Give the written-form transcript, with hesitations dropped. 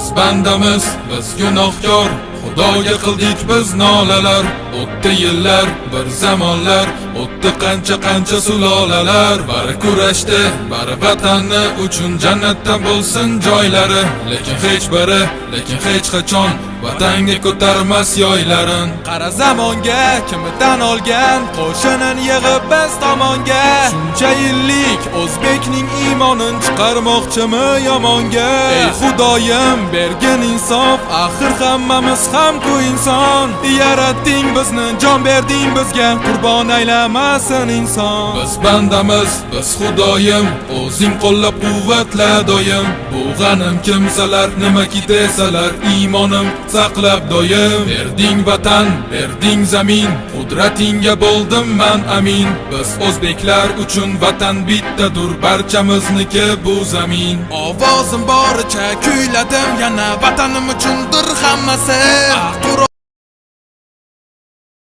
Biz bandamiz, biz gunohkor, Xudoga qildik biz nolalar. O'tdi yillar, bir zamonlar, o'tdi qancha sulolalar. Bari kurashdi, bari vatanni uchun jannatdan bo'lsin joylari. Lekin hech qachon vatanga ko'tarmas yoylarin. Qara zamonga kimdan olgan qo'shinin yig'ib biz tomonga. Shuncha yillik o'zbekning iymonin chiqarmoqchimi yomonga? Ey Xudoyim bergin insof, axir hammamiz ham-ku inson. Yaratding bizni, jon berding bizga, qurbon aylamasin inson. Biz bandamiz, biz Xudoyim, o'zing qo'llab quvvatla doim. Bu g'anim kimsalar nimaki desalar, iymonim saqlab doim. Berding vatan, berding zamin, qudratingga bo'ldim man amin. Biz o'zbeklar uchun vatan bittadur, barchamizniki bu zamin. Ovozim boricha kuyladim, yana vatanim uchundir hammasi.